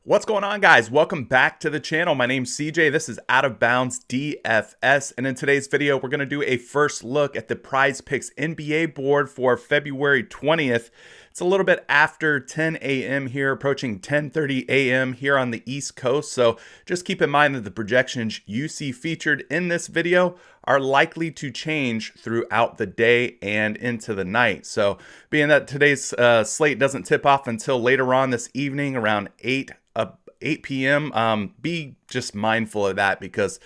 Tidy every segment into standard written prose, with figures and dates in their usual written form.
What's going on, guys? Welcome back to the channel. My name's CJ. This is Out of Bounds DFS, and in today's video, we're going to do a first look at the PrizePicks NBA board for February 20th. It's a little bit after 10 a.m. here, approaching 10:30 a.m. here on the East Coast, so just keep in mind that the projections you see featured in this video are likely to change throughout the day and into the night. So being that today's slate doesn't tip off until later on this evening around 8 p.m. Be just mindful of that because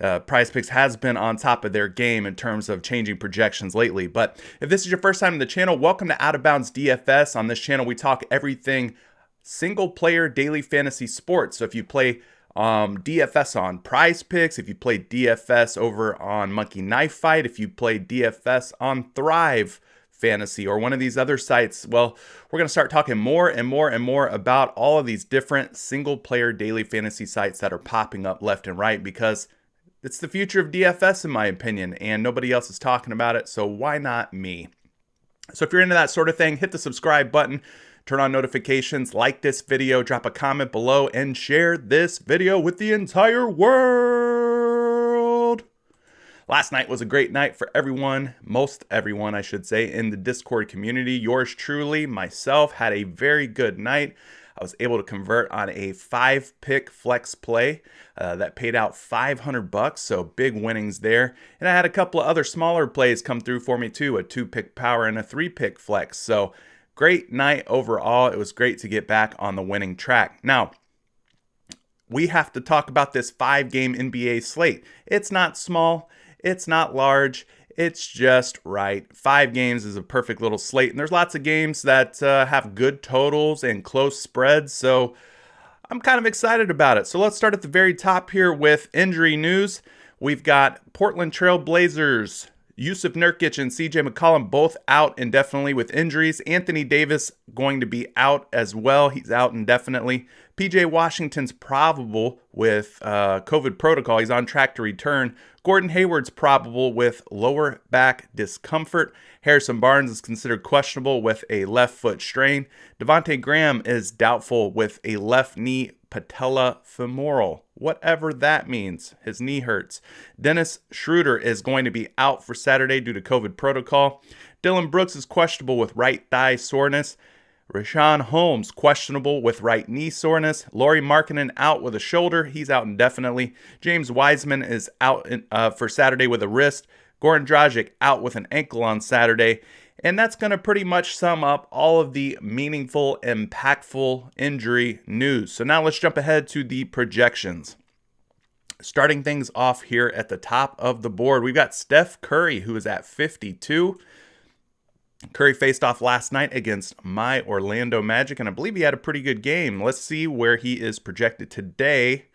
PrizePicks has been on top of their game in terms of changing projections lately. But if this is your first time in the channel, welcome to Out of Bounds DFS. On this channel, we talk everything single player daily fantasy sports. So if you play DFS on PrizePicks, if you play DFS over on Monkey Knife Fight, if you play DFS on Thrive Fantasy or one of these other sites, well, we're going to start talking more and more about all of these different single player daily fantasy sites that are popping up left and right because it's the future of DFS in my opinion, and nobody else is talking about it, so why not me? So if you're into that sort of thing, hit the subscribe button, turn on notifications, like this video, drop a comment below, and share this video with the entire world. Last night was a great night for everyone, most everyone, I should say, in the Discord community. Yours truly, myself, had a very good night. I was able to convert on a 5-pick flex play that paid out $500, so big winnings there. And I had a couple of other smaller plays come through for me too, a 2-pick power and a 3-pick flex. So great night overall. It was great to get back on the winning track. Now, we have to talk about this 5-game NBA slate. It's not small. It's not large, it's just right. 5 games is a perfect little slate, and there's lots of games that have good totals and close spreads, so I'm kind of excited about it. So let's start at the very top here with injury news. We've got Portland Trail Blazers, Yusuf Nurkic and CJ McCollum both out indefinitely with injuries. Anthony Davis going to be out as well. He's out indefinitely. PJ Washington's probable with COVID protocol. He's on track to return. Gordon Hayward's probable with lower back discomfort. Harrison Barnes is considered questionable with a left foot strain. Devontae Graham is doubtful with a left knee patella femoral, whatever that means. His knee hurts. Dennis Schroeder is going to be out for Saturday due to COVID protocol. Dylan Brooks is questionable with right thigh soreness. Richaun Holmes questionable with right knee soreness. Lauri Markkanen out with a shoulder. He's out indefinitely. James Wiseman is out for Saturday with a wrist. Goran Dragic out with an ankle on Saturday. And that's going to pretty much sum up all of the meaningful, impactful injury news. So now let's jump ahead to the projections. Starting things off here at the top of the board, we've got Steph Curry, who is at 52. Curry faced off last night against my Orlando Magic, and I believe he had a pretty good game. Let's see where he is projected today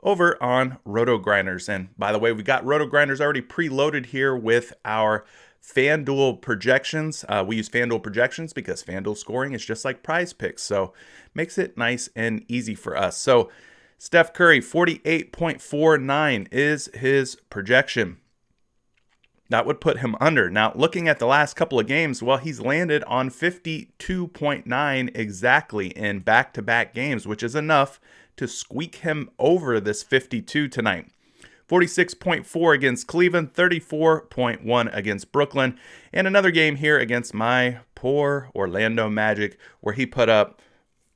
over on RotoGrinders. And by the way, we got RotoGrinders already preloaded here with our FanDuel projections. We use FanDuel projections because FanDuel scoring is just like PrizePicks, so makes it nice and easy for us. So Steph Curry, 48.49 is his projection. That would put him under. Now, looking at the last couple of games, well, he's landed on 52.9 exactly in back-to-back games, which is enough to squeak him over this 52 tonight. 46.4 against Cleveland, 34.1 against Brooklyn, and another game here against my poor Orlando Magic where he put up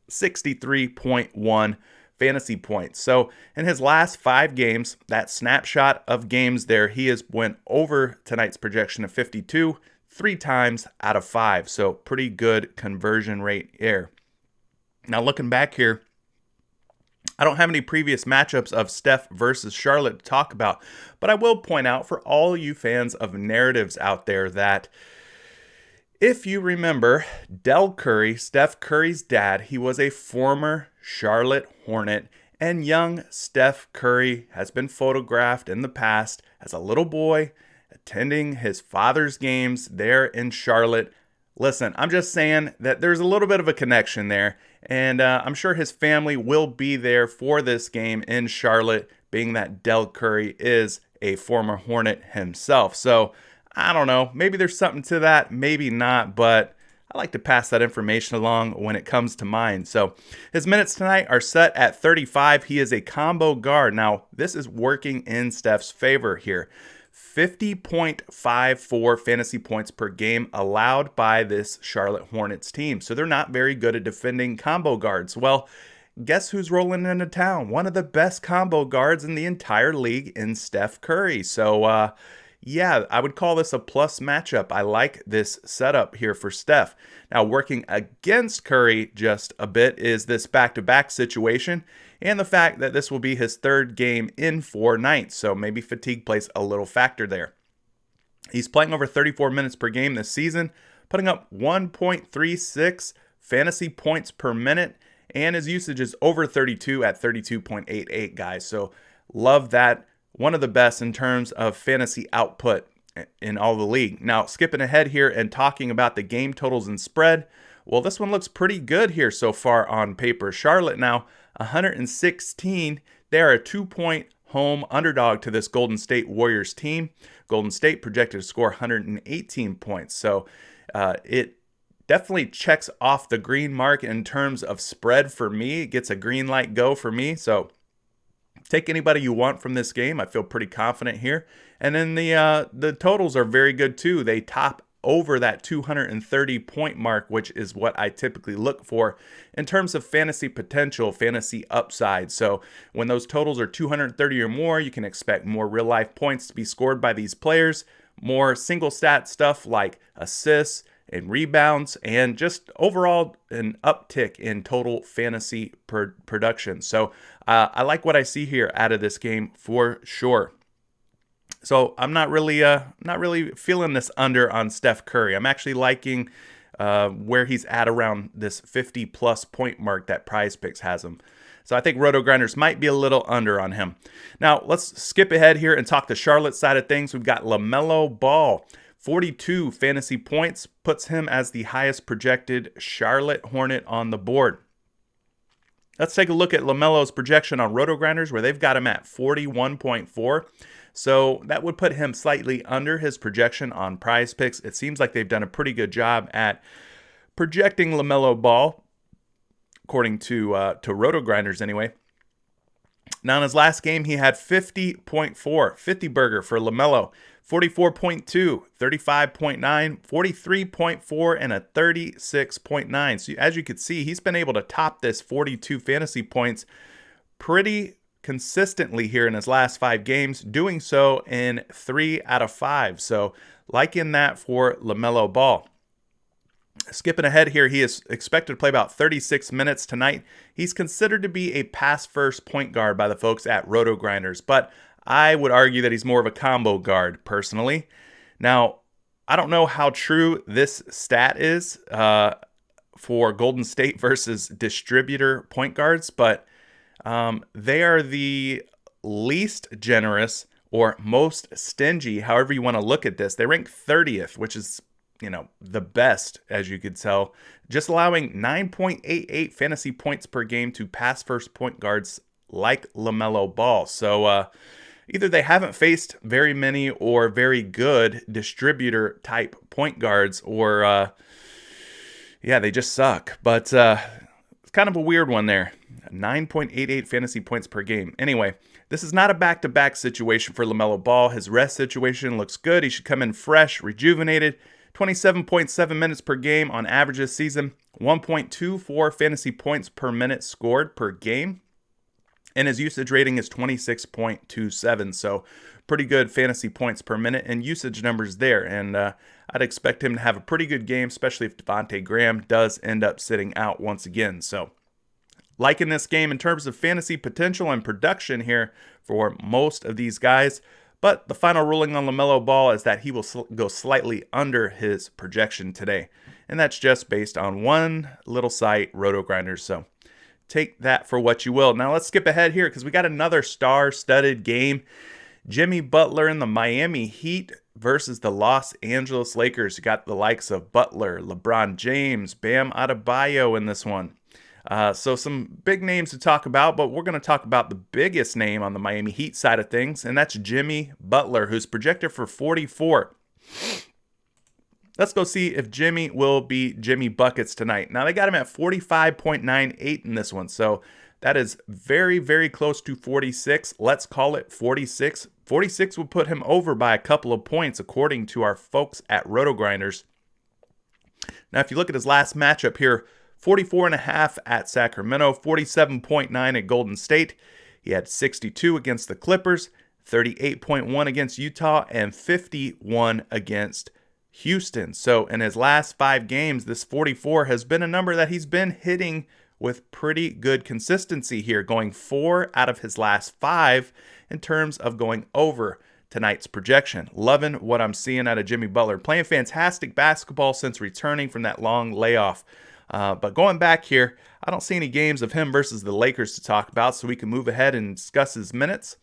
63.1 fantasy points. So in his last 5 games, that snapshot of games there, he has went over tonight's projection of 52 3 times out of 5. So pretty good conversion rate here. Now looking back here, I don't have any previous matchups of Steph versus Charlotte to talk about, but I will point out for all you fans of narratives out there that if you remember, Del Curry, Steph Curry's dad, he was a former Charlotte Hornet, and young Steph Curry has been photographed in the past as a little boy attending his father's games there in Charlotte. Listen, I'm just saying that there's a little bit of a connection there, and I'm sure his family will be there for this game in Charlotte, being that Del Curry is a former Hornet himself. So I don't know, maybe there's something to that, maybe not, but I like to pass that information along when it comes to mine. So his minutes tonight are set at 35. He is a combo guard. Now, this is working in Steph's favor here. 50.54 fantasy points per game allowed by this Charlotte Hornets team. So they're not very good at defending combo guards. Well, guess who's rolling into town? One of the best combo guards in the entire league in Steph Curry. So, yeah, I would call this a plus matchup. I like this setup here for Steph. Now, working against Curry just a bit is this back-to-back situation and the fact that this will be his third game in 4 nights. So maybe fatigue plays a little factor there. He's playing over 34 minutes per game this season, putting up 1.36 fantasy points per minute, and his usage is over 32 at 32.88, guys. So love that. One of the best in terms of fantasy output in all the league. Now, skipping ahead here and talking about the game totals and spread. Well, this one looks pretty good here so far on paper. Charlotte now 116. They're a 2-point home underdog to this Golden State Warriors team. Golden State projected to score 118 points. So it definitely checks off the green mark in terms of spread for me. It gets a green light go for me. So take anybody you want from this game. I feel pretty confident here. And then the totals are very good too. They top over that 230 point mark, which is what I typically look for in terms of fantasy potential, fantasy upside. So when those totals are 230 or more, you can expect more real life points to be scored by these players, more single stat stuff like assists and rebounds, and just overall an uptick in total fantasy production. So I like what I see here out of this game for sure. So I'm not really feeling this under on Steph Curry. I'm actually liking where he's at around this 50+ point mark that PrizePicks has him. So I think Roto Grinders might be a little under on him. Now let's skip ahead here and talk the Charlotte side of things. We've got LaMelo Ball. 42 fantasy points puts him as the highest projected Charlotte Hornet on the board. Let's take a look at LaMelo's projection on Roto Grinders, where they've got him at 41.4. So that would put him slightly under his projection on PrizePicks. It seems like they've done a pretty good job at projecting LaMelo Ball, according to Roto Grinders anyway. Now in his last game, he had 50.4, 50 burger for LaMelo, 44.2, 35.9, 43.4, and a 36.9. So as you can see, he's been able to top this 42 fantasy points pretty consistently here in his last 5 games, doing so in 3 out of 5. So liking that for LaMelo Ball. Skipping ahead here, he is expected to play about 36 minutes tonight. He's considered to be a pass-first point guard by the folks at Roto Grinders, but I would argue that he's more of a combo guard personally. Now, I don't know how true this stat is for Golden State versus distributor point guards, but they are the least generous or most stingy, however you want to look at this. They rank 30th, which is the best, as you could tell, just allowing 9.88 fantasy points per game to pass first point guards like LaMelo Ball. So either they haven't faced very many or very good distributor type point guards, or they just suck. But it's kind of a weird one there. 9.88 fantasy points per game. Anyway, this is not a back-to-back situation for LaMelo Ball. His rest situation looks good. He should come in fresh, rejuvenated. 27.7 minutes per game on average this season, 1.24 fantasy points per minute scored per game, and his usage rating is 26.27. So pretty good fantasy points per minute and usage numbers there. And I'd expect him to have a pretty good game, especially if Devontae Graham does end up sitting out once again. So liking this game in terms of fantasy potential and production here for most of these guys. But the final ruling on LaMelo Ball is that he will go slightly under his projection today. And that's just based on one little site, Roto Grinders. So take that for what you will. Now let's skip ahead here because we got another star-studded game. Jimmy Butler and the Miami Heat versus the Los Angeles Lakers. You got the likes of Butler, LeBron James, Bam Adebayo in this one. So some big names to talk about, but we're going to talk about the biggest name on the Miami Heat side of things, and that's Jimmy Butler, who's projected for 44. let's go see if Jimmy will be Jimmy Buckets tonight. Now, they got him at 45.98 in this one, so that is very, very close to 46. Let's call it 46. 46 would put him over by a couple of points, according to our folks at RotoGrinders. Now, if you look at his last matchup here, 44.5 at Sacramento, 47.9 at Golden State. He had 62 against the Clippers, 38.1 against Utah, and 51 against Houston. So in his last 5 games, this 44 has been a number that he's been hitting with pretty good consistency here, going 4 out of his last 5 in terms of going over tonight's projection. Loving what I'm seeing out of Jimmy Butler. Playing fantastic basketball since returning from that long layoff. But going back here, I don't see any games of him versus the Lakers to talk about, so we can move ahead and discuss his minutes.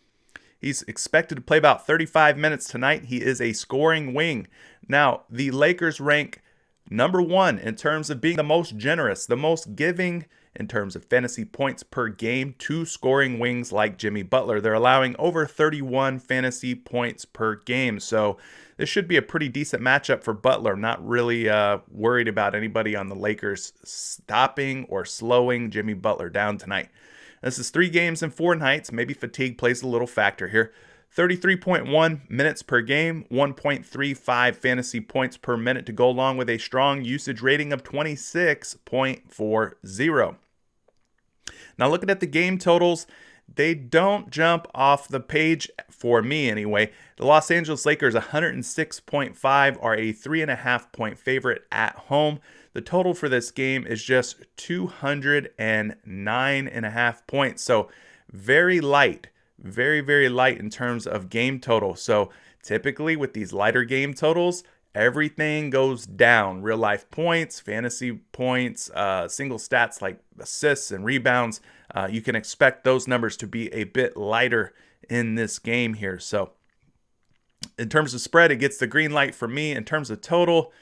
He's expected to play about 35 minutes tonight. He is a scoring wing. Now, the Lakers rank number 1 in terms of being the most generous, the most giving in terms of fantasy points per game to scoring wings like Jimmy Butler. They're allowing over 31 fantasy points per game. So this should be a pretty decent matchup for Butler. I'm not really worried about anybody on the Lakers stopping or slowing Jimmy Butler down tonight. This is 3 games and 4 nights. Maybe fatigue plays a little factor here. 33.1 minutes per game, 1.35 fantasy points per minute to go along with a strong usage rating of 26.40. Now, looking at the game totals, they don't jump off the page for me anyway. The Los Angeles Lakers, 106.5, are a 3.5-point favorite at home. The total for this game is just 209.5 points. So very light. Very, very light in terms of game total. So typically with these lighter game totals, everything goes down. Real life points, fantasy points, single stats like assists and rebounds. You can expect those numbers to be a bit lighter in this game here. So in terms of spread, it gets the green light for me. In terms of total,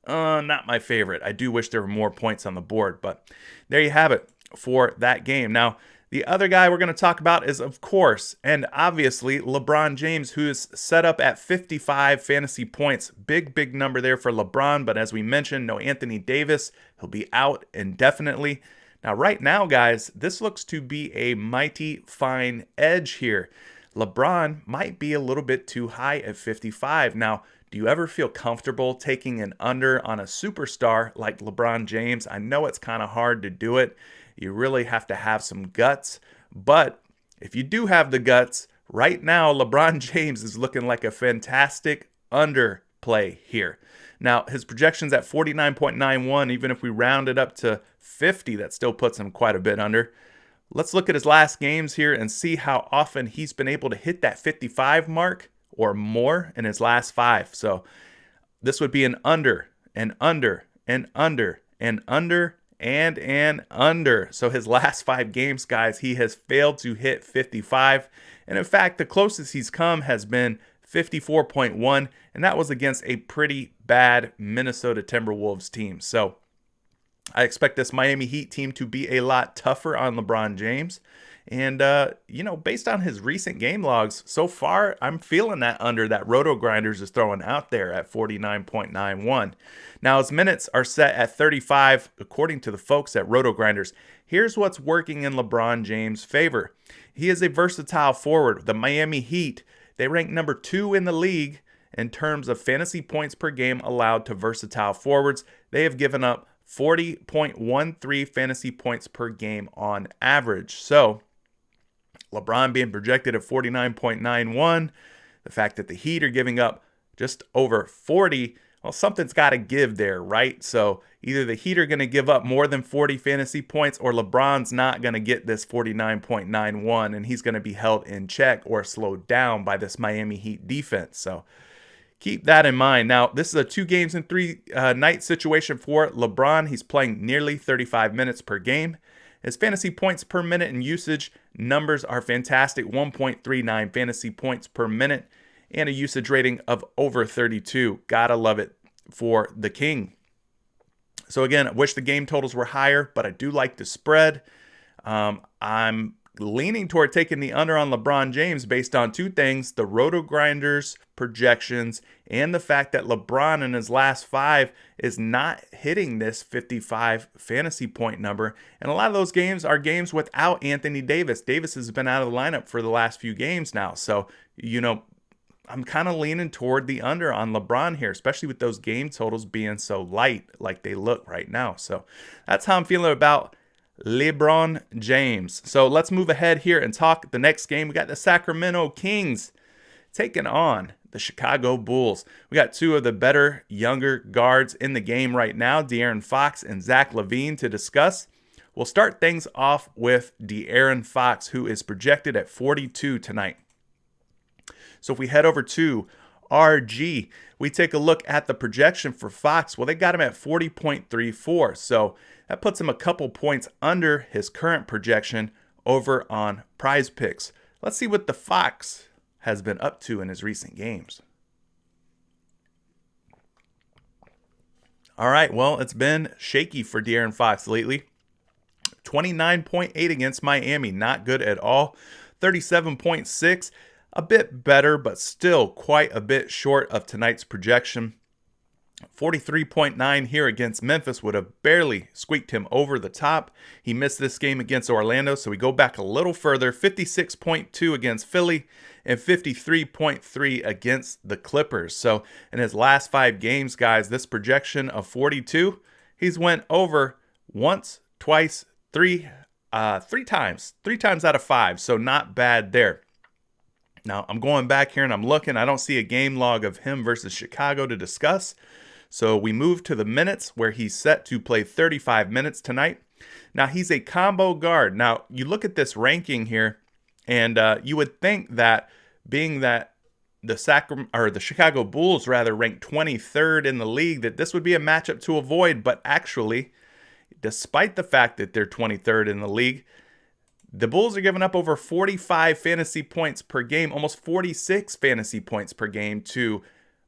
not my favorite. I do wish there were more points on the board, but there you have it for that game. Now, the other guy we're going to talk about is, of course, and obviously, LeBron James, who is set up at 55 fantasy points. Big number there for LeBron, but as we mentioned, no Anthony Davis. He'll be out indefinitely. Now, right now, guys, this looks to be a mighty fine edge here. LeBron might be a little bit too high at 55. Now, do you ever feel comfortable taking an under on a superstar like LeBron James? I know it's kind of hard to do it. You really have to have some guts. But if you do have the guts, right now, LeBron James is looking like a fantastic underplay here. Now, his projection's at 49.91. Even if we round it up to 50, that still puts him quite a bit under. Let's look at his last games here and see how often he's been able to hit that 55 mark or more in his last 5. So this would be an under, and under, and under, and under, and an under. So his last 5 games, guys, he has failed to hit 55. And in fact, the closest he's come has been 54.1, and that was against a pretty bad Minnesota Timberwolves team. So I expect this Miami Heat team to be a lot tougher on LeBron James. And, based on his recent game logs, so far, I'm feeling that under that RotoGrinders is throwing out there at 49.91. Now, his minutes are set at 35, according to the folks at RotoGrinders. Here's what's working in LeBron James' favor. He is a versatile forward. The Miami Heat, they rank number 2 in the league in terms of fantasy points per game allowed to versatile forwards. They have given up 40.13 fantasy points per game on average. So, LeBron being projected at 49.91, the fact that the Heat are giving up just over 40, well, something's got to give there, right? So either the Heat are going to give up more than 40 fantasy points, or LeBron's not going to get this 49.91, and he's going to be held in check or slowed down by this Miami Heat defense. So keep that in mind. Now, this is a 2 games and 3 night situation for LeBron. He's playing nearly 35 minutes per game. His fantasy points per minute and usage numbers are fantastic. 1.39 fantasy points per minute and a usage rating of over 32. Gotta love it for the King. So again, I wish the game totals were higher, but I do like the spread. I'm leaning toward taking the under on LeBron James based on two things: the Roto Grinders projections and the fact that LeBron in his last 5 is not hitting this 55 fantasy point number. And a lot of those games are games without Anthony Davis. Davis has been out of the lineup for the last few games now. So, I'm kind of leaning toward the under on LeBron here, especially with those game totals being so light like they look right now. So that's how I'm feeling about LeBron James. So let's move ahead here and talk the next game. We got the Sacramento Kings taking on the Chicago Bulls. We got two of the better younger guards in the game right now, De'Aaron Fox and Zach LaVine, to discuss. We'll start things off with De'Aaron Fox, who is projected at 42 tonight. So if we head over to RG, we take a look at the projection for Fox. Well, they got him at 40.34. So that puts him a couple points under his current projection over on PrizePicks. Let's see what the Fox has been up to in his recent games. All right, well, it's been shaky for De'Aaron Fox lately. 29.8 against Miami, not good at all. 37.6, a bit better, but still quite a bit short of tonight's projection. 43.9 here against Memphis would have barely squeaked him over the top. He missed this game against Orlando, so we go back a little further. 56.2 against Philly and 53.3 against the Clippers. So in his last 5 games, guys, this projection of 42, he's went over once, twice, three times out of 5. So not bad there. Now, I'm going back here and I'm looking. I don't see a game log of him versus Chicago to discuss. So we move to the minutes where he's set to play 35 minutes tonight. Now, he's a combo guard. Now, you look at this ranking here, and you would think that being that the Chicago Bulls ranked 23rd in the league, that this would be a matchup to avoid. But actually, despite the fact that they're 23rd in the league, the Bulls are giving up over 45 fantasy points per game, almost 46 fantasy points per game to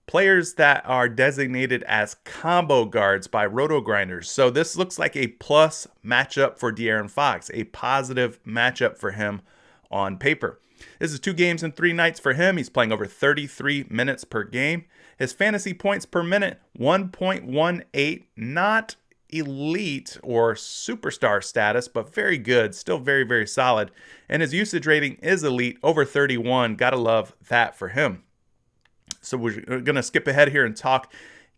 players that are designated as combo guards by Roto Grinders. So this looks like a plus matchup for De'Aaron Fox, a positive matchup for him on paper. This is 2 games and 3 nights for him. He's playing over 33 minutes per game. His fantasy points per minute, 1.18, not elite or superstar status, but very good, still very, very solid. And his usage rating is elite, over 31. Gotta love that for him. So we're going to skip ahead here and talk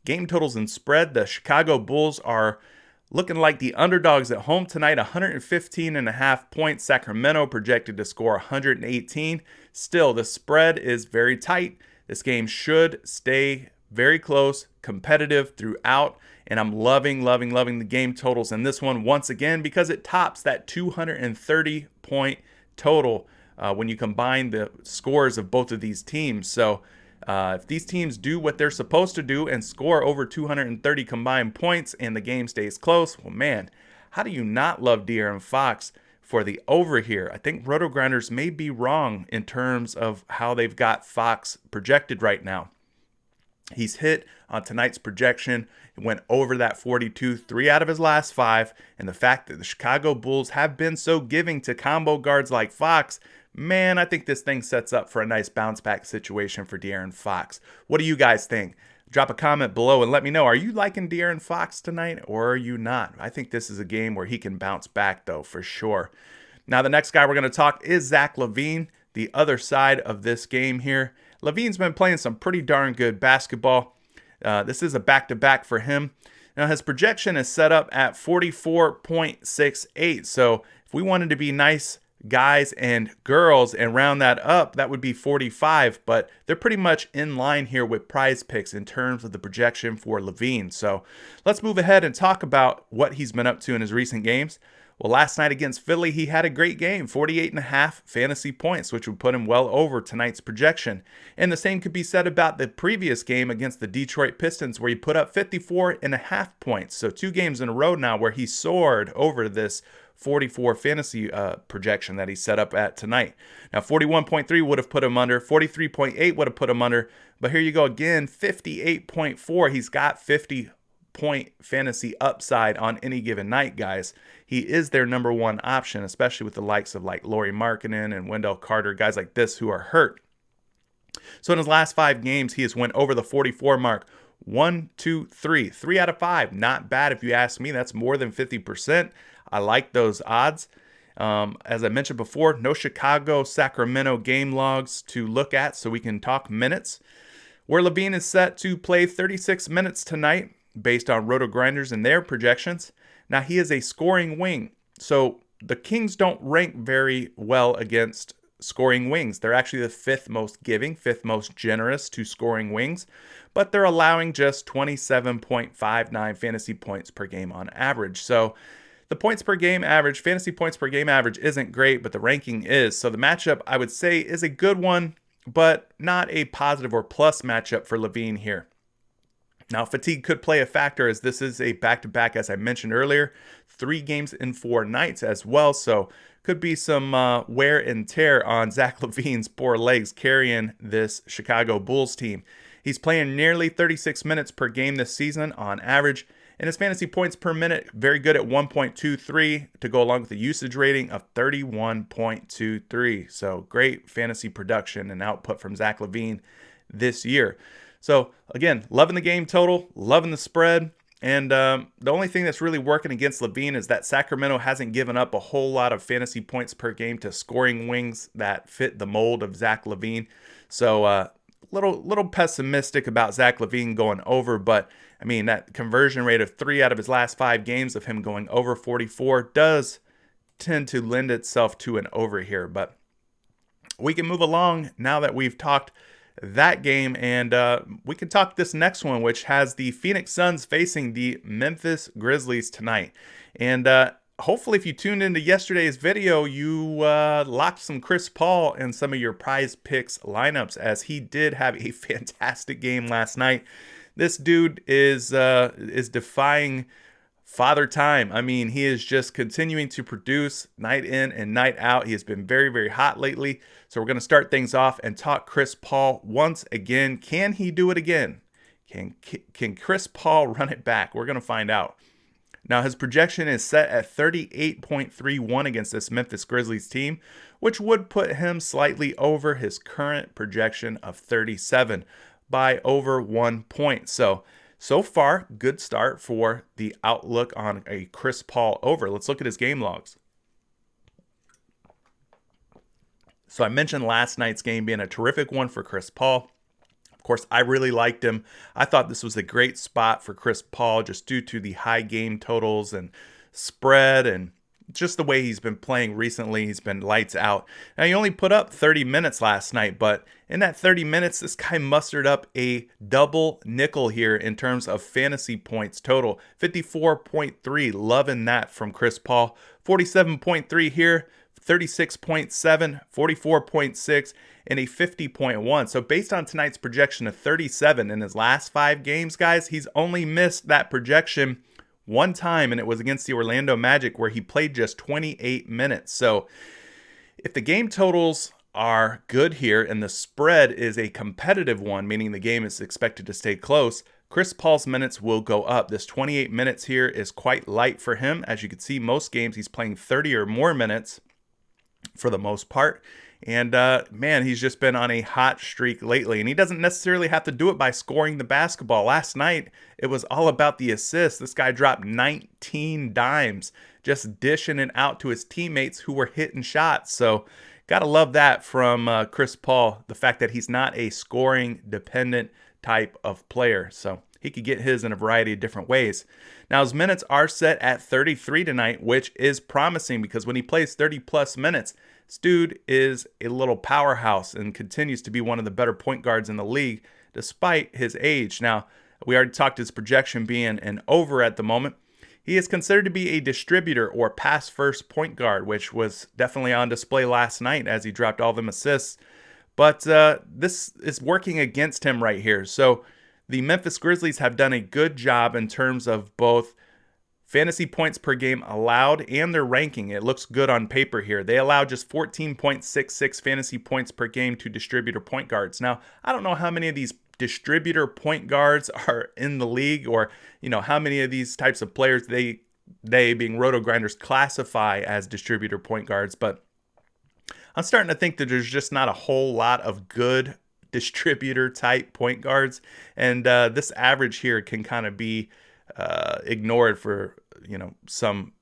game totals and spread. The Chicago Bulls are looking like the underdogs at home tonight, 115.5 points. Sacramento projected to score 118. Still, the spread is very tight. This game should stay very close, competitive throughout. And I'm loving the game totals in this one once again because it tops that 230-point total when you combine the scores of both of these teams. So if these teams do what they're supposed to do and score over 230 combined points and the game stays close, well, man, how do you not love De'Aaron Fox for the over here? I think Roto Grinders may be wrong in terms of how they've got Fox projected right now. He's hit on tonight's projection. It went over that 42, 3 out of his last 5. And the fact that the Chicago Bulls have been so giving to combo guards like Fox, man, I think this thing sets up for a nice bounce back situation for De'Aaron Fox. What do you guys think? Drop a comment below and let me know. Are you liking De'Aaron Fox tonight or are you not? I think this is a game where he can bounce back though, for sure. Now, the next guy we're going to talk is Zach LaVine, the other side of this game here. LaVine's been playing some pretty darn good basketball. This is a back-to-back for him. Now, his projection is set up at 44.68. So if we wanted to be nice guys and girls and round that up, that would be 45. But they're pretty much in line here with PrizePicks in terms of the projection for LaVine. So let's move ahead and talk about what he's been up to in his recent games. Well, last night against Philly, he had a great game, 48.5 fantasy points, which would put him well over tonight's projection. And the same could be said about the previous game against the Detroit Pistons, where he put up 54.5 points. So 2 games in a row now where he soared over this 44 fantasy projection that he set up at tonight. Now, 41.3 would have put him under, 43.8 would have put him under, but here you go again, 58.4. He's got 50 point fantasy upside on any given night, guys. He is their number one option, especially with the likes of like Lauri Markkanen and Wendell Carter, guys like this who are hurt. So in his last 5 games, he has went over the 44 mark. 1, 2, 3. 3 out of 5. Not bad if you ask me. That's more than 50%. I like those odds. As I mentioned before, no Chicago, Sacramento game logs to look at, so we can talk minutes. Where LaVine is set to play 36 minutes tonight, based on Roto Grinders and their projections. Now, he is a scoring wing, so the Kings don't rank very well against scoring wings. They're actually the 5th most giving, 5th most generous to scoring wings, but they're allowing just 27.59 fantasy points per game on average. So the points per game average, fantasy points per game average isn't great, but the ranking is. So the matchup, I would say, is a good one, but not a positive or plus matchup for LaVine here. Now, fatigue could play a factor, as this is a back-to-back, as I mentioned earlier, 3 games in 4 nights as well. So could be some wear and tear on Zach LaVine's poor legs carrying this Chicago Bulls team. He's playing nearly 36 minutes per game this season on average, and his fantasy points per minute, very good at 1.23 to go along with a usage rating of 31.23. So great fantasy production and output from Zach LaVine this year. So again, loving the game total, loving the spread. And the only thing that's really working against LaVine is that Sacramento hasn't given up a whole lot of fantasy points per game to scoring wings that fit the mold of Zach LaVine. So little pessimistic about Zach LaVine going over, but I mean, that conversion rate of 3 out of his last 5 games of him going over 44 does tend to lend itself to an over here. But we can move along now that we've talked that game, and we can talk this next one, which has the Phoenix Suns facing the Memphis Grizzlies tonight. And hopefully if you tuned into yesterday's video, you locked some Chris Paul in some of your PrizePicks lineups, as he did have a fantastic game last night. This dude is defying Father Time. I mean, he is just continuing to produce night in and night out. He has been very, very hot lately. So we're going to start things off and talk Chris Paul once again. Can he do it again? Can Chris Paul run it back? We're going to find out. Now, his projection is set at 38.31 against this Memphis Grizzlies team, which would put him slightly over his current projection of 37 by over 1 point. So far, good start for the outlook on a Chris Paul over. Let's look at his game logs. So I mentioned last night's game being a terrific one for Chris Paul. Of course, I really liked him. I thought this was a great spot for Chris Paul just due to the high game totals and spread and just the way he's been playing recently. He's been lights out. Now, he only put up 30 minutes last night, but in that 30 minutes, this guy mustered up a double nickel here in terms of fantasy points total. 54.3, loving that from Chris Paul. 47.3 here, 36.7, 44.6, and a 50.1. So based on tonight's projection of 37 in his last 5 games, guys, he's only missed that projection one time, and it was against the Orlando Magic, where he played just 28 minutes. So if the game totals are good here and the spread is a competitive one, meaning the game is expected to stay close, Chris Paul's minutes will go up. This 28 minutes here is quite light for him. As you can see, most games he's playing 30 or more minutes for the most part. And man, he's just been on a hot streak lately. And he doesn't necessarily have to do it by scoring the basketball. Last night, it was all about the assists. This guy dropped 19 dimes, just dishing it out to his teammates who were hitting shots. So gotta love that from Chris Paul, the fact that he's not a scoring dependent type of player. So he could get his in a variety of different ways. Now, his minutes are set at 33 tonight, which is promising because when he plays 30 plus minutes, this dude is a little powerhouse and continues to be one of the better point guards in the league despite his age. Now, we already talked his projection being an over at the moment. He is considered to be a distributor or pass-first point guard, which was definitely on display last night as he dropped all them assists. But this is working against him right here. So the Memphis Grizzlies have done a good job in terms of both fantasy points per game allowed and their ranking. It looks good on paper here. They allow just 14.66 fantasy points per game to distributor point guards. Now, I don't know how many of these distributor point guards are in the league, or how many of these types of players they being roto grinders classify as distributor point guards. But I'm starting to think that there's just not a whole lot of good distributor type point guards, and this average here can kind of be ignored for some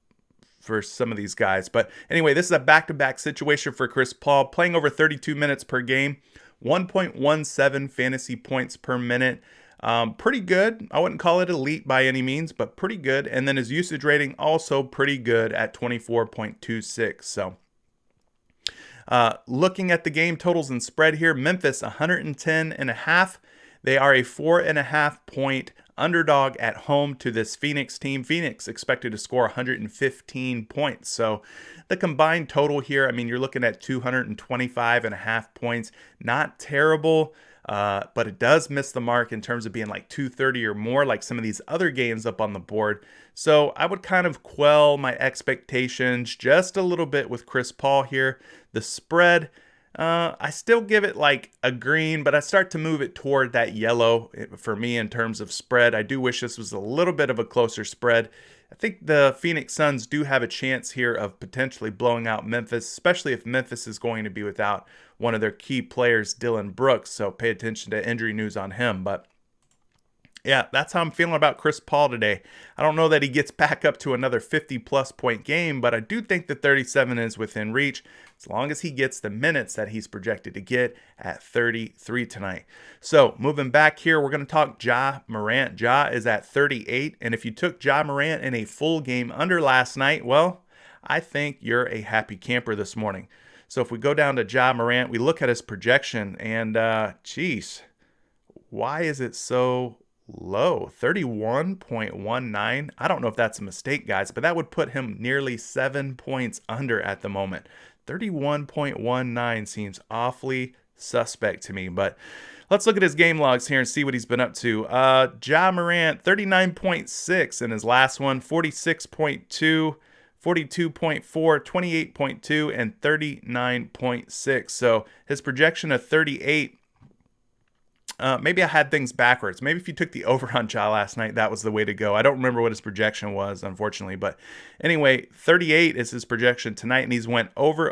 of these guys. But anyway, this is a back-to-back situation for Chris Paul, playing over 32 minutes per game, 1.17 fantasy points per minute. Pretty good. I wouldn't call it elite by any means, but pretty good. And then his usage rating also pretty good at 24.26. So looking at the game totals and spread here, Memphis 110.5. They are a 4.5 point underdog at home to this Phoenix team. Phoenix expected to score 115 points. So the combined total here, I mean, you're looking at 225.5 points. Not terrible, but it does miss the mark in terms of being like 230 or more, like some of these other games up on the board. So I would kind of quell my expectations just a little bit with Chris Paul here. The spread, I still give it like a green, but I start to move it toward that yellow for me in terms of spread. I do wish this was a little bit of a closer spread. I think the Phoenix Suns do have a chance here of potentially blowing out Memphis, especially if Memphis is going to be without one of their key players, Dylan Brooks. So pay attention to injury news on him. But yeah, that's how I'm feeling about Chris Paul today. I don't know that he gets back up to another 50-plus point game, but I do think the 37 is within reach as long as he gets the minutes that he's projected to get at 33 tonight. So moving back here, we're going to talk Ja Morant. Ja is at 38, and if you took Ja Morant in a full game under last night, well, I think you're a happy camper this morning. So if we go down to Ja Morant, we look at his projection, and geez, why is it so low? 31.19. I don't know if that's a mistake, guys, but that would put him nearly 7 points under at the moment. 31.19 seems awfully suspect to me, but let's look at his game logs here and see what he's been up to. Ja Morant, 39.6 in his last one, 46.2, 42.4, 28.2, and 39.6. So his projection of 38, maybe I had things backwards. Maybe if you took the over on Ja last night, that was the way to go. I don't remember what his projection was, unfortunately. But anyway, 38 is his projection tonight, and he's went over,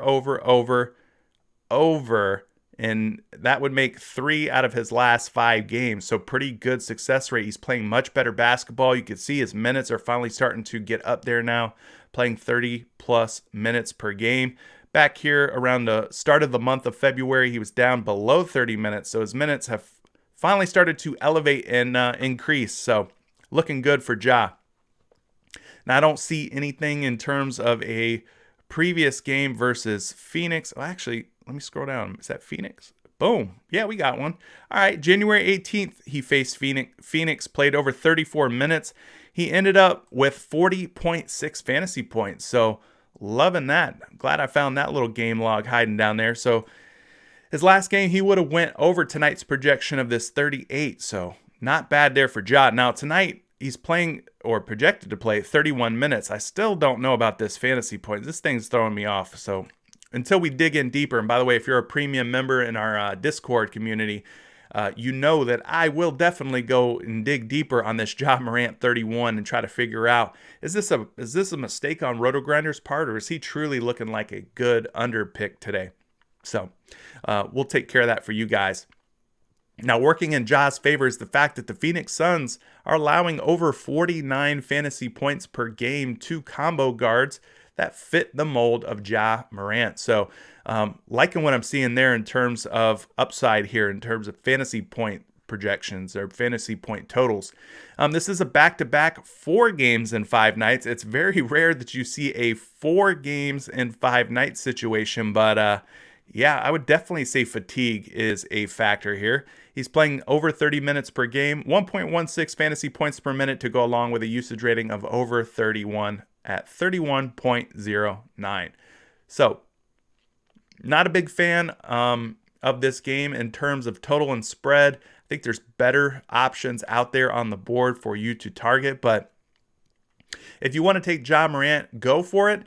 and that would make 3 out of his last 5 games. So pretty good success rate. He's playing much better basketball. You can see his minutes are finally starting to get up there now, playing 30-plus minutes per game. Back here around the start of the month of February, he was down below 30 minutes, so his minutes have finally started to elevate and increase. So looking good for Ja. Now I don't see anything in terms of a previous game versus Phoenix. Oh, actually, let me scroll down. Is that Phoenix? Boom. Yeah, we got one. All right, January 18th, he faced Phoenix. Phoenix played over 34 minutes. He ended up with 40.6 fantasy points. So loving that. Glad I found that little game log hiding down there. So his last game, he would have went over tonight's projection of this 38. So not bad there for Ja. Now tonight, he's playing or projected to play 31 minutes. I still don't know about this fantasy points. This thing's throwing me off. So until we dig in deeper, and by the way, if you're a premium member in our Discord community, you know that I will definitely go and dig deeper on this Ja Morant 31 and try to figure out, is this a mistake on Roto Grinder's part, or is he truly looking like a good under pick today? So we'll take care of that for you guys. Now, working in Ja's favor is the fact that the Phoenix Suns are allowing over 49 fantasy points per game to combo guards that fit the mold of Ja Morant. So liking what I'm seeing there in terms of upside here, in terms of fantasy point projections or fantasy point totals. This is a back-to-back 4 games in 5 nights. It's very rare that you see a 4 games in 5 night situation, but yeah, I would definitely say fatigue is a factor here. He's playing over 30 minutes per game, 1.16 fantasy points per minute to go along with a usage rating of over 31 at 31.09. So, not a big fan of this game in terms of total and spread. I think there's better options out there on the board for you to target, but if you want to take Ja Morant, go for it.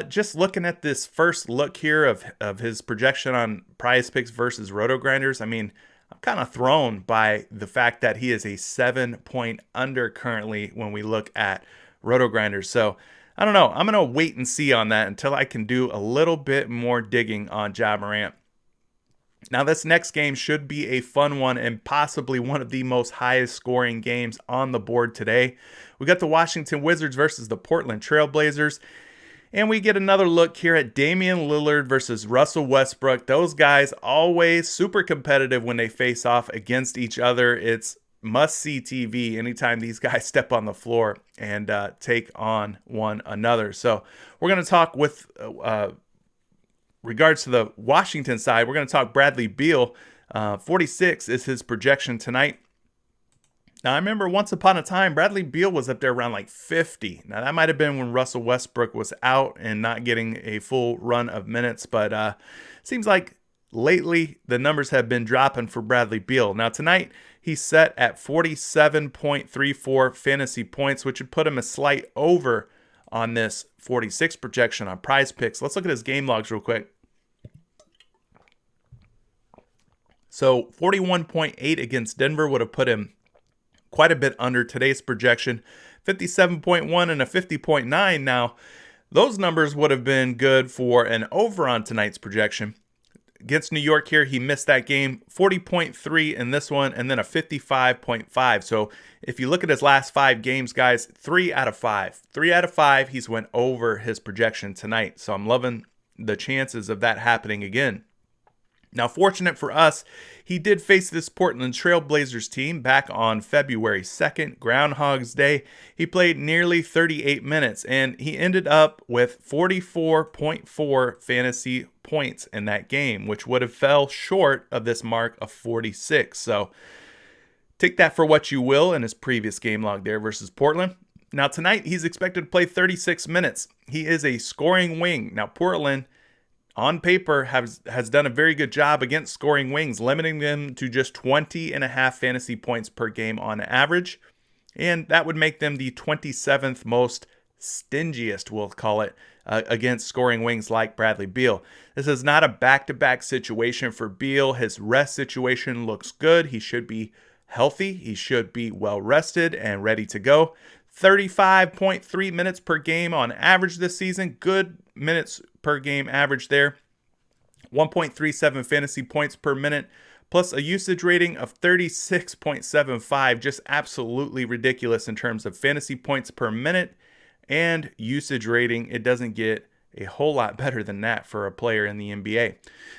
Just looking at this first look here of his projection on PrizePicks versus Roto Grinders, I mean, I'm kind of thrown by the fact that he is a 7-point under currently when we look at Roto Grinders. So I don't know. I'm going to wait and see on that until I can do a little bit more digging on Ja Morant. Now, this next game should be a fun one and possibly one of the most highest scoring games on the board today. We got the Washington Wizards versus the Portland Trail Blazers. And we get another look here at Damian Lillard versus Russell Westbrook. Those guys always super competitive when they face off against each other. It's must-see TV anytime these guys step on the floor and take on one another. So we're going to talk with regards to the Washington side. We're going to talk Bradley Beal. 46 is his projection tonight. Now, I remember once upon a time, Bradley Beal was up there around like 50. Now, that might have been when Russell Westbrook was out and not getting a full run of minutes. But seems like lately the numbers have been dropping for Bradley Beal. Now, tonight he's set at 47.34 fantasy points, which would put him a slight over on this 46 projection on PrizePicks. Let's look at his game logs real quick. So 41.8 against Denver would have put him quite a bit under today's projection. 57.1 and a 50.9. Now, those numbers would have been good for an over on tonight's projection. Against New York here, he missed that game. 40.3 in this one, and then a 55.5. So if you look at his last 5 games, guys, 3 out of 5. 3 out of 5, he's went over his projection tonight. So I'm loving the chances of that happening again. Now, fortunate for us, he did face this Portland Trail Blazers team back on February 2nd, Groundhog's Day. He played nearly 38 minutes, and he ended up with 44.4 fantasy points in that game, which would have fell short of this mark of 46. So take that for what you will in his previous game log there versus Portland. Now, tonight, he's expected to play 36 minutes. He is a scoring wing. Now, Portland, on paper, has done a very good job against scoring wings, limiting them to just 20.5 fantasy points per game on average. And that would make them the 27th most stingiest, we'll call it, against scoring wings like Bradley Beal. This is not a back-to-back situation for Beal. His rest situation looks good. He should be healthy. He should be well-rested and ready to go. 35.3 minutes per game on average this season. Good minutes per game average there. 1.37 fantasy points per minute, plus a usage rating of 36.75. Just absolutely ridiculous in terms of fantasy points per minute and usage rating. It doesn't get a whole lot better than that for a player in the NBA.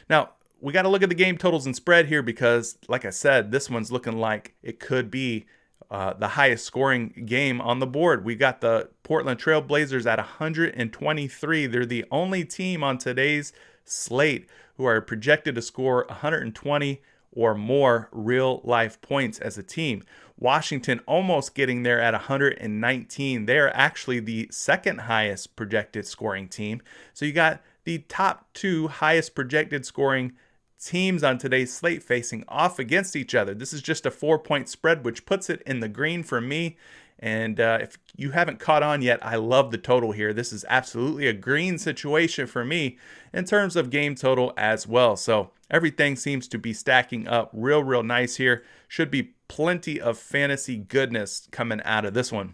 Now, we got to look at the game totals and spread here because, like I said, this one's looking like it could be the highest scoring game on the board. We got the Portland Trail Blazers at 123. They're the only team on today's slate who are projected to score 120 or more real life points as a team. Washington almost getting there at 119. They're actually the second highest projected scoring team. So you got the top 2 highest projected scoring teams on today's slate facing off against each other. This is just a 4-point spread, which puts it in the green for me. And if you haven't caught on yet, I love the total here. This is absolutely a green situation for me in terms of game total as well. So everything seems to be stacking up real nice here. Should be plenty of fantasy goodness coming out of this one.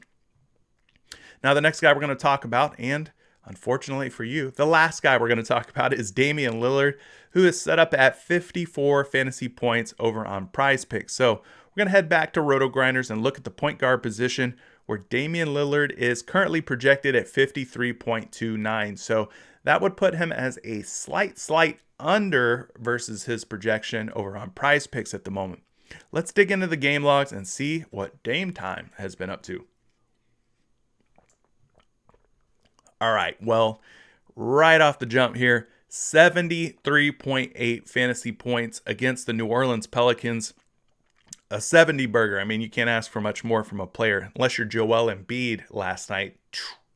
Now, the next guy we're going to talk about, and unfortunately for you, the last guy we're going to talk about is Damian Lillard, who is set up at 54 fantasy points over on PrizePicks. So we're going to head back to Roto Grinders and look at the point guard position where Damian Lillard is currently projected at 53.29. So that would put him as a slight under versus his projection over on PrizePicks at the moment. Let's dig into the game logs and see what Dame Time has been up to. All right, well, right off the jump here, 73.8 fantasy points against the New Orleans Pelicans. A 70 burger. I mean, you can't ask for much more from a player unless you're Joel Embiid last night.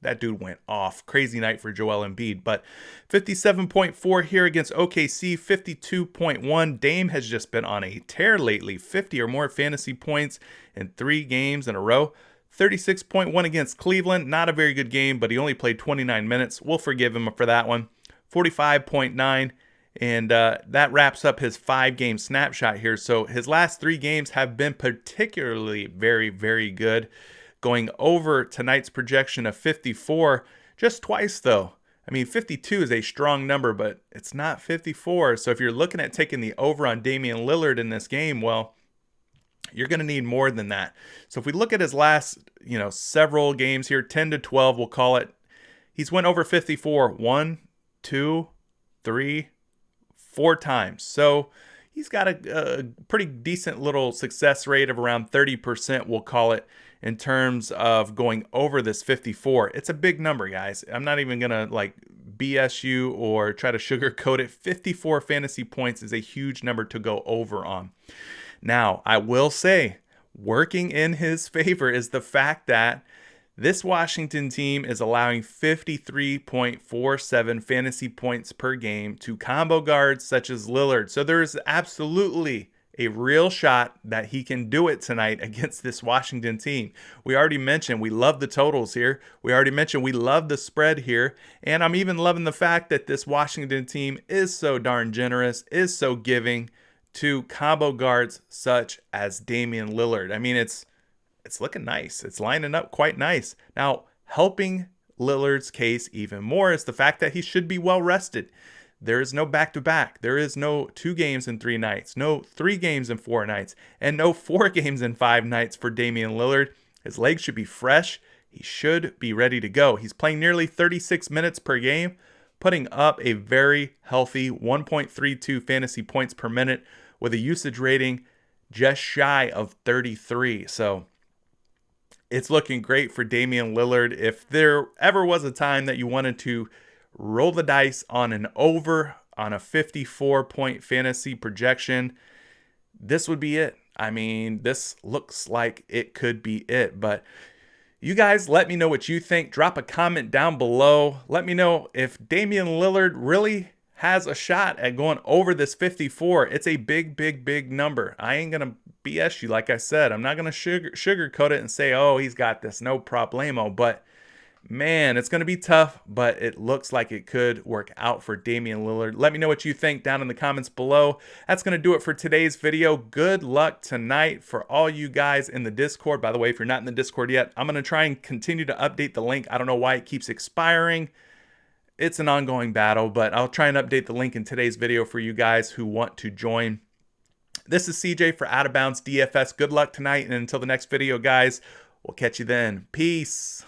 That dude went off. Crazy night for Joel Embiid. But 57.4 here against OKC, 52.1. Dame has just been on a tear lately. 50 or more fantasy points in 3 games in a row. 36.1 against Cleveland. Not a very good game, but he only played 29 minutes. We'll forgive him for that one. 45.9 And that wraps up his 5-game snapshot here. So his last 3 games have been particularly very, very good. Going over tonight's projection of 54 just twice, though. I mean, 52 is a strong number, but it's not 54. So if you're looking at taking the over on Damian Lillard in this game, well, you're going to need more than that. So if we look at his last, several games here, 10 to 12, we'll call it, he's went over 54 1, 2, 3, 4 times. So he's got a pretty decent little success rate of around 30%, we'll call it, in terms of going over this 54. It's a big number, guys. I'm not even going to BS you or try to sugarcoat it. 54 fantasy points is a huge number to go over on. Now, I will say, working in his favor is the fact that this Washington team is allowing 53.47 fantasy points per game to combo guards such as Lillard. So there's absolutely a real shot that he can do it tonight against this Washington team. We already mentioned we love the totals here. We already mentioned we love the spread here. And I'm even loving the fact that this Washington team is so darn generous, is so giving to combo guards such as Damian Lillard. I mean, it's looking nice. It's lining up quite nice. Now, helping Lillard's case even more is the fact that he should be well rested. There is no back-to-back. There is no 2 games in 3 nights, no 3 games in 4 nights, and no 4 games in 5 nights for Damian Lillard. His legs should be fresh. He should be ready to go. He's playing nearly 36 minutes per game, putting up a very healthy 1.32 fantasy points per minute with a usage rating just shy of 33. So it's looking great for Damian Lillard. If there ever was a time that you wanted to roll the dice on an over on a 54-point fantasy projection, this would be it. I mean, this looks like it could be it. But you guys, let me know what you think. Drop a comment down below. Let me know if Damian Lillard really has a shot at going over this 54. It's a big, big, big number. I ain't going to BS you, like I said. I'm not going to sugarcoat it and say, oh, he's got this, no problemo. But man, it's going to be tough, but it looks like it could work out for Damian Lillard. Let me know what you think down in the comments below. That's going to do it for today's video. Good luck tonight for all you guys in the Discord. By the way, if you're not in the Discord yet, I'm going to try and continue to update the link. I don't know why it keeps expiring. It's an ongoing battle, but I'll try and update the link in today's video for you guys who want to join. This is CJ for Out of Bounds DFS. Good luck tonight, and until the next video, guys, we'll catch you then. Peace.